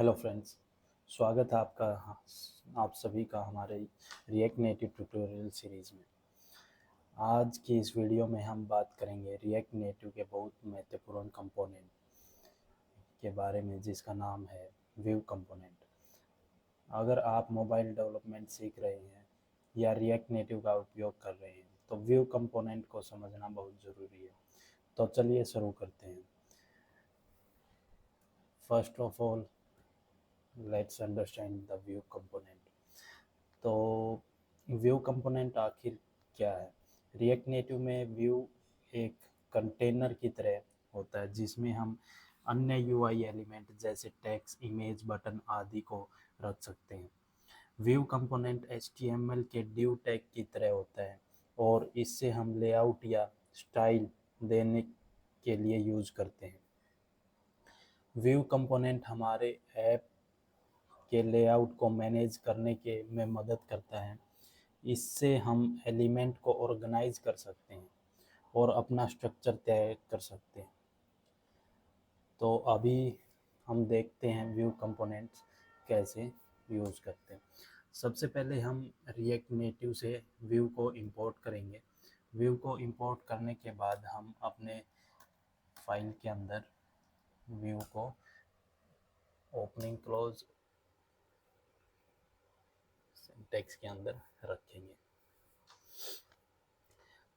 Hello friends, स्वागत है आपका आप सभी का हमारे रिएक्ट नेटिव ट्यूटोरियल सीरीज़ में। आज की इस वीडियो में हम बात करेंगे रिएक्ट नेटिव के बहुत महत्वपूर्ण कंपोनेंट के बारे में, जिसका नाम है व्यू कंपोनेंट। अगर आप मोबाइल डेवलपमेंट सीख रहे हैं या रिएक्ट नेटिव का उपयोग कर रहे हैं तो व्यू कंपोनेंट को समझना बहुत ज़रूरी है। तो चलिए शुरू करते हैं। First of all, let's understand the view component. तो व्यू कंपोनेंट आखिर क्या है? रिएक्ट नेटिव में व्यू एक कंटेनर की तरह होता है जिसमें हम अन्य यूआई एलिमेंट जैसे टेक्स्ट, इमेज, बटन आदि को रख सकते हैं। व्यू कंपोनेंट एचटीएमएल के div टैग की तरह होता है और इससे हम लेआउट या स्टाइल देने के लिए यूज करते हैं। व्यू कंपोनेंट हमारे ऐप के लेआउट को मैनेज करने के में मदद करता है। इससे हम एलिमेंट को ऑर्गेनाइज कर सकते हैं और अपना स्ट्रक्चर तय कर सकते हैं। तो अभी हम देखते हैं व्यू कंपोनेंट्स कैसे यूज़ करते हैं। सबसे पहले हम रिएक्ट नेटिव से व्यू को इंपोर्ट करेंगे। व्यू को इंपोर्ट करने के बाद हम अपने फाइल के अंदर व्यू को ओपनिंग क्लोज सिंटैक्स के अंदर रखेंगे।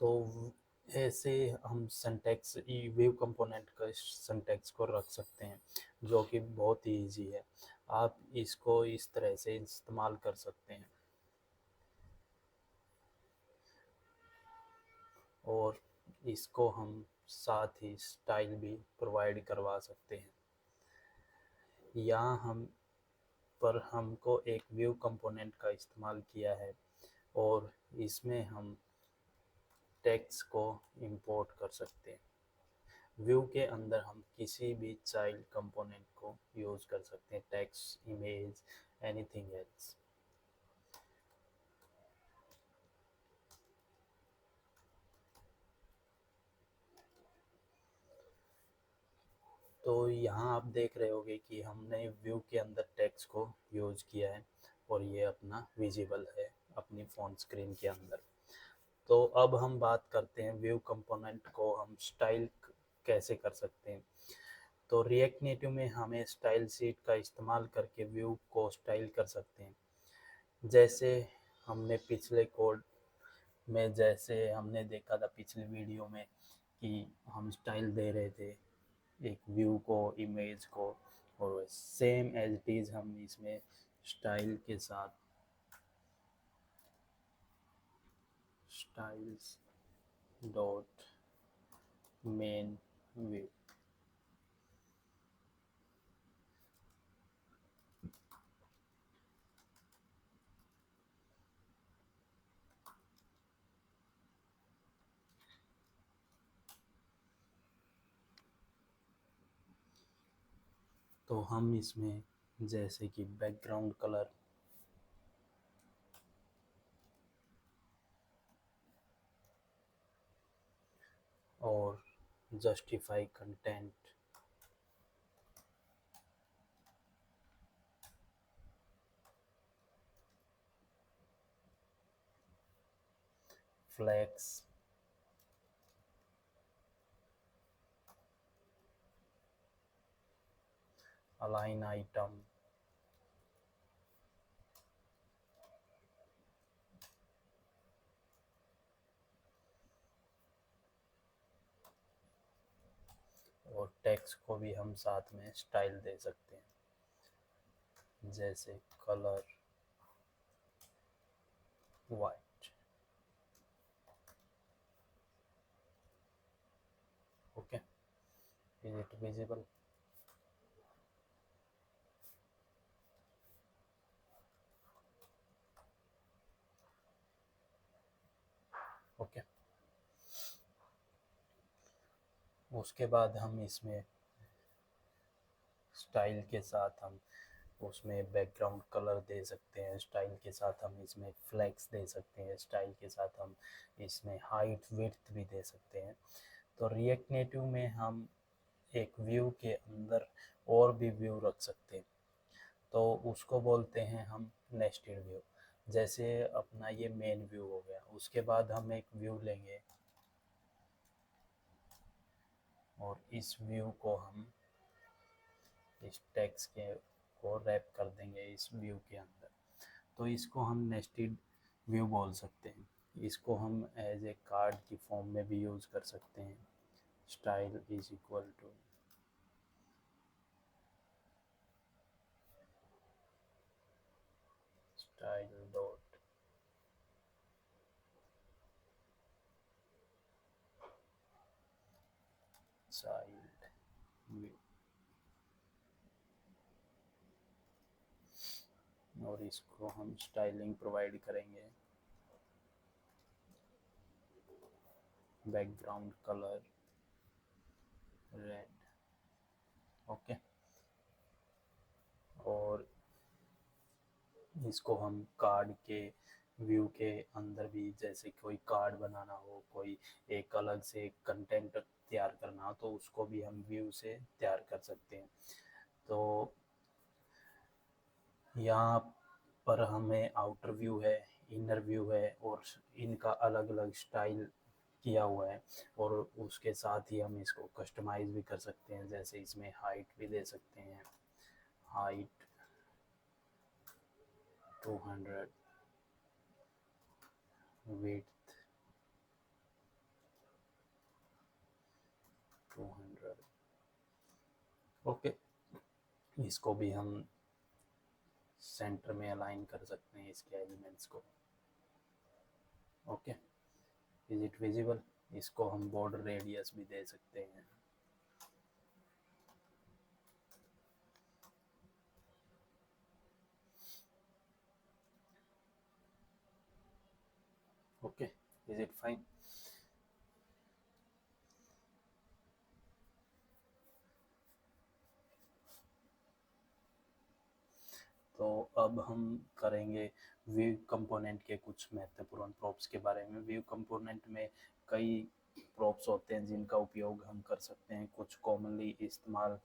तो ऐसे हम सिंटैक्स व्यू कंपोनेंट का सिंटैक्स को रख सकते हैं, जो कि बहुत ही ईजी है। आप इसको इस तरह से इस्तेमाल कर सकते हैं और इसको हम साथ ही स्टाइल भी प्रोवाइड करवा सकते हैं। यहाँ हम पर हमको एक व्यू कंपोनेंट का इस्तेमाल किया है और इसमें हम टेक्स्ट को इंपोर्ट कर सकते हैं। व्यू के अंदर हम किसी भी चाइल्ड कंपोनेंट को यूज कर सकते हैं, टेक्स्ट, इमेज, एनीथिंग एल्स। तो यहाँ आप देख रहे होगे कि हमने व्यू के अंदर टेक्स्ट को यूज किया है और ये अपना विजिबल है अपनी फ़ोन स्क्रीन के अंदर। तो अब हम बात करते हैं व्यू कंपोनेंट को हम स्टाइल कैसे कर सकते हैं। तो रिएक्ट नेटिव में हमें स्टाइल शीट का इस्तेमाल करके व्यू को स्टाइल कर सकते हैं। जैसे हमने पिछले कोड में जैसे हमने देखा था पिछले वीडियो में कि हम स्टाइल दे रहे थे एक व्यू को, इमेज को, और सेम एज इट इज़ हम इसमें स्टाइल के साथ स्टाइल्स डॉट मेन व्यू, तो हम इसमें जैसे कि बैकग्राउंड कलर और justify content, flex, align item, और टेक्स्ट को भी हम साथ में स्टाइल दे सकते हैं, जैसे colour white. Okay, is it visible? Okay, उसके बाद हम इसमें स्टाइल के साथ हम उसमें बैकग्राउंड कलर दे सकते हैं, स्टाइल के साथ हम इसमें फ्लैक्स दे सकते हैं, स्टाइल के साथ हम इसमें हाइट विड्थ भी दे सकते हैं। तो रिएक्ट नेटिव में हम एक व्यू के अंदर और भी व्यू रख सकते हैं। तो उसको बोलते हैं हम नेस्टेड व्यू। जैसे अपना ये मेन व्यू हो गया, उसके बाद हम एक व्यू लेंगे और इस व्यू को हम इस टेक्स्ट के को रैप कर देंगे इस व्यू के अंदर। तो इसको हम नेस्टेड व्यू बोल सकते हैं। इसको हम एज ए कार्ड की फॉर्म में भी यूज़ कर सकते हैं। Style is equal to style dot child view, और इसको हम स्टाइलिंग प्रोवाइड करेंगे। Background colour red, okay. और इसको हम कार्ड के व्यू के अंदर भी, जैसे कोई कार्ड बनाना हो, कोई एक अलग से कंटेंट तैयार करना हो, तो उसको भी हम व्यू से तैयार कर सकते हैं। तो यहाँ पर हमें आउटर व्यू है, इनर व्यू है, और इनका अलग अलग स्टाइल किया हुआ है। और उसके साथ ही हम इसको कस्टमाइज भी कर सकते हैं। जैसे इसमें हाइट भी दे सकते हैं, हाइट 200, विड्थ 200, ओके। इसको भी हम सेंटर में अलाइन कर सकते हैं इसके एलिमेंट्स को, ओके। Is it visible? इसको हम बॉर्डर रेडियस भी दे सकते हैं, ओके। Is it fine? तो अब हम करेंगे व्यू कंपोनेंट के कुछ महत्वपूर्ण प्रॉप्स के बारे में। व्यू कंपोनेंट में कई प्रॉप्स होते हैं जिनका उपयोग हम कर सकते हैं। कुछ कॉमनली इस्तेमाल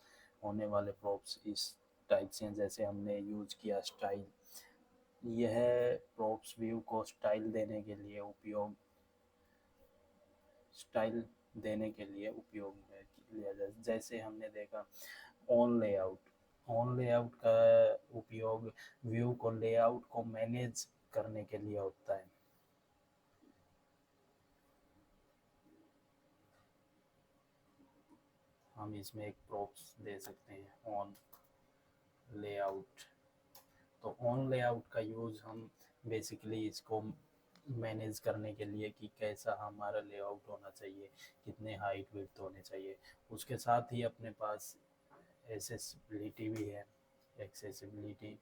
होने वाले प्रॉप्स इस टाइप से हैं। जैसे हमने यूज किया स्टाइल, यह प्रॉप्स व्यू को स्टाइल देने के लिए उपयोग में लिया जाए। जैसे हमने देखा ऑन लेआउट, ऑन लेआउट का उपयोग व्यू को लेआउट को मैनेज करने के लिए होता है। हम इसमें एक प्रॉप्स दे सकते हैं ऑन लेआउट। तो ऑन लेआउट का यूज़ हम बेसिकली इसको मैनेज करने के लिए कि कैसा हमारा लेआउट होना चाहिए, कितने हाइट विड्थ होने चाहिए। उसके साथ ही अपने पास एक्सेसिबिलिटी भी है। Accessibility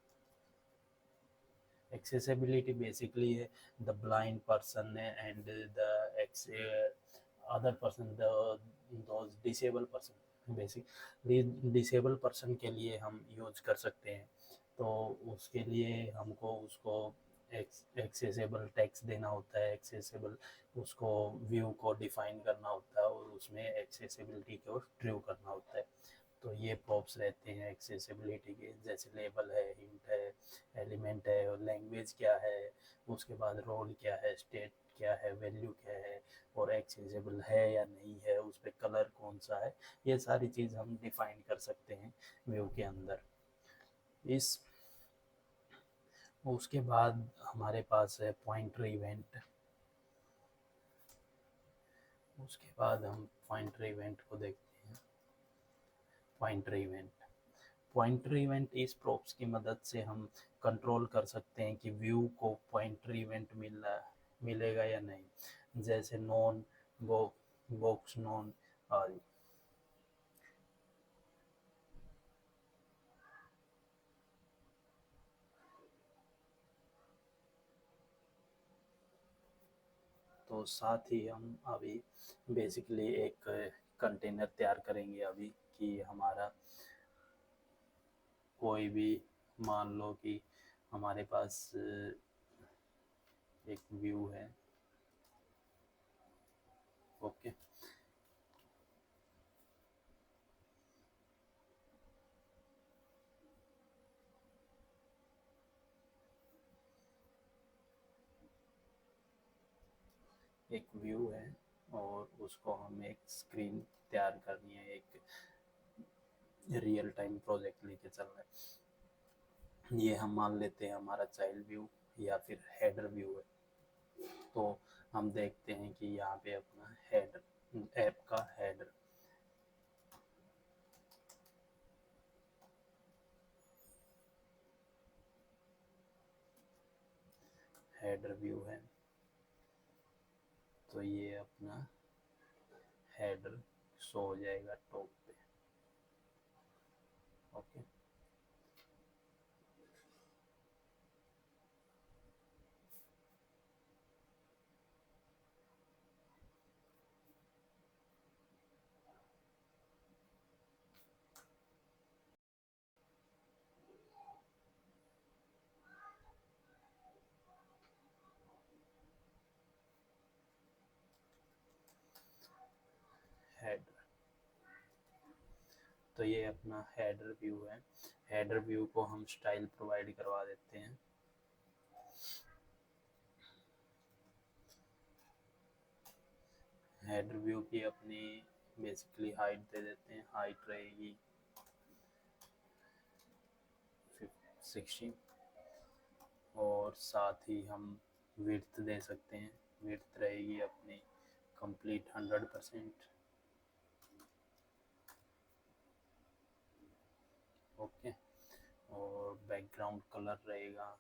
accessibility basically the blind person and the other person, those disabled person, basically disable person के लिए हम यूज कर सकते हैं। तो उसके लिए हमको उसको एक्सेसिबल टेक्स्ट देना होता है, एक्सेसिबल उसको व्यू को डिफाइन करना होता है और उसमें एक्सेसिबिलिटी को ट्रू करना होता है। तो ये प्रॉप्स रहते हैं एक्सेसिबिलिटी के, जैसे लेबल है, हिंट है, एलिमेंट है, और लैंग्वेज क्या है, उसके बाद रोल क्या है, स्टेट क्या है, वैल्यू क्या है, और एक्सेसिबल है या नहीं है, उस पर कलर कौन सा है। ये सारी चीज़ हम डिफाइन कर सकते हैं व्यू के अंदर। इस उसके बाद हमारे पास है पॉइंटर इवेंट। उसके बाद हम पॉइंटर इवेंट को देखते हैं। पॉइंटर इवेंट इस प्रॉप्स की मदद से हम कंट्रोल कर सकते हैं कि व्यू को पॉइंटर इवेंट मिलेगा या नहीं। जैसे नॉन बॉक्स नॉन आदि। तो साथ ही हम अभी बेसिकली एक कंटेनर तैयार करेंगे अभी, कि हमारा कोई भी, मान लो कि हमारे पास एक व्यू है, ओके। एक व्यू है और उसको हम एक स्क्रीन तैयार करनी है, एक रियल टाइम प्रोजेक्ट लेके चल रहे हैं। ये हम मान लेते हैं हमारा चाइल्ड व्यू या फिर हेडर व्यू है। तो हम देखते हैं कि यहाँ पे अपना हेडर, ऐप का हेडर व्यू है। तो ये अपना हेडर शो हो जाएगा टॉप पे। Okay, header. तो ये अपना हेडर व्यू है। हेडर व्यू को हम स्टाइल प्रोवाइड करवा देते हैं। हेडर व्यू की अपनी बेसिकली हाइट दे देते हैं। हाइट रहेगी 60 और साथ ही हम विड्थ दे सकते हैं। विड्थ रहेगी अपनी कंप्लीट 100%। ओके, और बैकग्राउंड कलर रहेगा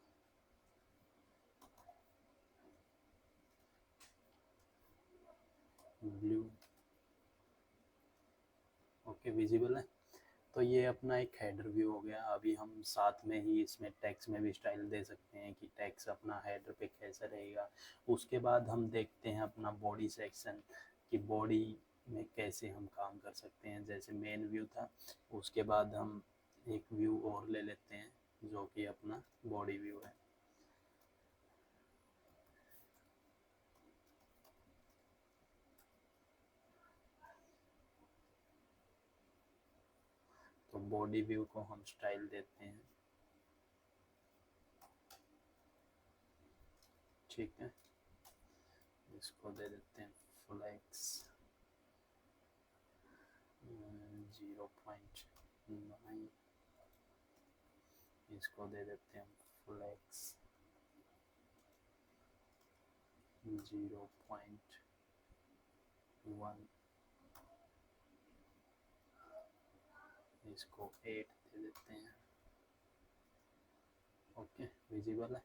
ब्लू। ओके, विजिबल है। तो ये अपना एक हेडर व्यू हो गया। अभी हम साथ में ही इसमें टेक्स्ट में भी स्टाइल दे सकते हैं कि टेक्स्ट अपना हेडर पे कैसा रहेगा। उसके बाद हम देखते हैं अपना बॉडी सेक्शन कि बॉडी में कैसे हम काम कर सकते हैं। जैसे मेन व्यू था, उसके बाद हम एक व्यू और ले लेते हैं जो कि अपना बॉडी व्यू है। तो बॉडी व्यू को हम स्टाइल देते हैं, ठीक है। इसको दे देते हैं फ्लेक्स 0.9। इसको दे देते हैं फ्लेक्स 0.1। इसको 8 दे देते हैं। ओके, विजिबल है।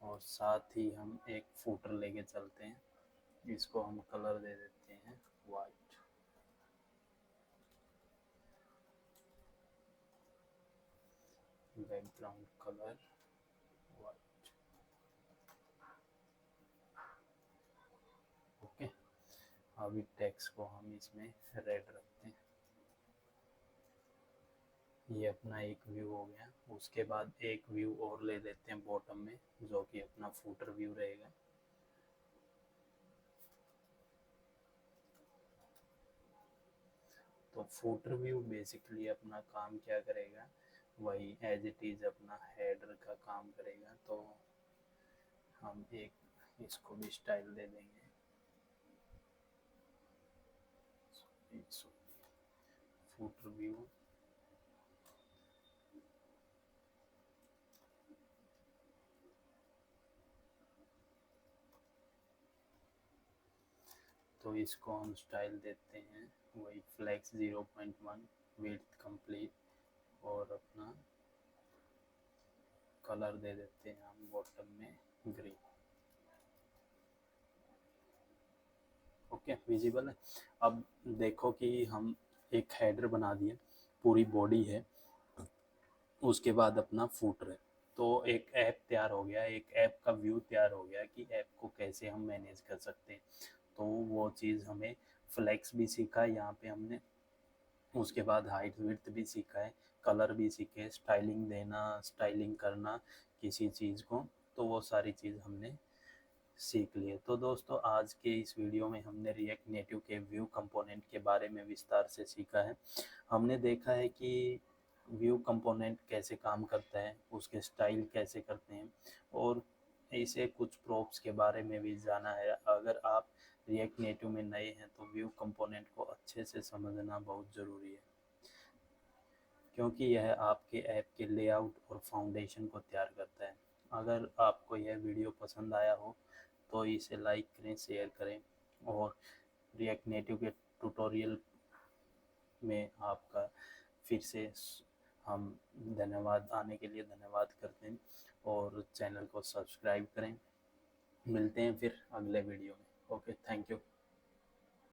और साथ ही हम एक फुटर लेके चलते हैं। इसको हम कलर दे देते हैं white. Background colour white. Okay, अभी टेक्स्ट को हम इसमें रेड रखते हैं। ये अपना एक व्यू हो गया। उसके बाद एक व्यू और ले लेते हैं बॉटम में जो कि अपना फुटर व्यू रहेगा। तो फुटर व्यू बेसिकली अपना काम क्या करेगा, वही एज इट इज़ अपना हेडर का काम करेगा। तो हम एक इसको भी स्टाइल दे देंगे फुटर व्यू। तो इसको हम स्टाइल देते हैं वही फ्लेक्स 0.1, विड्थ कंप्लीट और अपना कलर दे देते हैं हम बॉटम में ग्रीन। ओके, विजिबल है। अब देखो कि हम एक हेडर बना दिए, पूरी बॉडी है, उसके बाद अपना फुटर है। तो एक ऐप तैयार हो गया, एक ऐप का व्यू तैयार हो गया कि ऐप को कैसे हम मैनेज कर सकते हैं। तो वो चीज़ हमें फ्लेक्स भी सीखा है यहाँ पे हमने। उसके बाद हाइट विड्थ भी सीखा है, कलर भी सीखे, स्टाइलिंग देना, स्टाइलिंग करना किसी चीज़ को। तो वो सारी चीज़ हमने सीख लिए। तो दोस्तों, आज के इस वीडियो में हमने रिएक्ट नेटिव के व्यू कंपोनेंट के बारे में विस्तार से सीखा है। हमने देखा है कि व्यू कंपोनेंट कैसे काम करता है, उसके स्टाइल कैसे करते हैं, और इसे कुछ प्रॉप्स के बारे में भी जाना है। अगर आप रिएक्ट नेटिव में नए हैं तो व्यू कंपोनेंट को अच्छे से समझना बहुत ज़रूरी है, क्योंकि यह आपके ऐप के लेआउट और फाउंडेशन को तैयार करता है। अगर आपको यह वीडियो पसंद आया हो तो इसे लाइक करें, शेयर करें, और रिएक्ट नेटिव के ट्यूटोरियल में आपका फिर से हम धन्यवाद आने के लिए धन्यवाद करते हैं, और चैनल को सब्सक्राइब करें। मिलते हैं फिर अगले वीडियो में। Okay, thank you.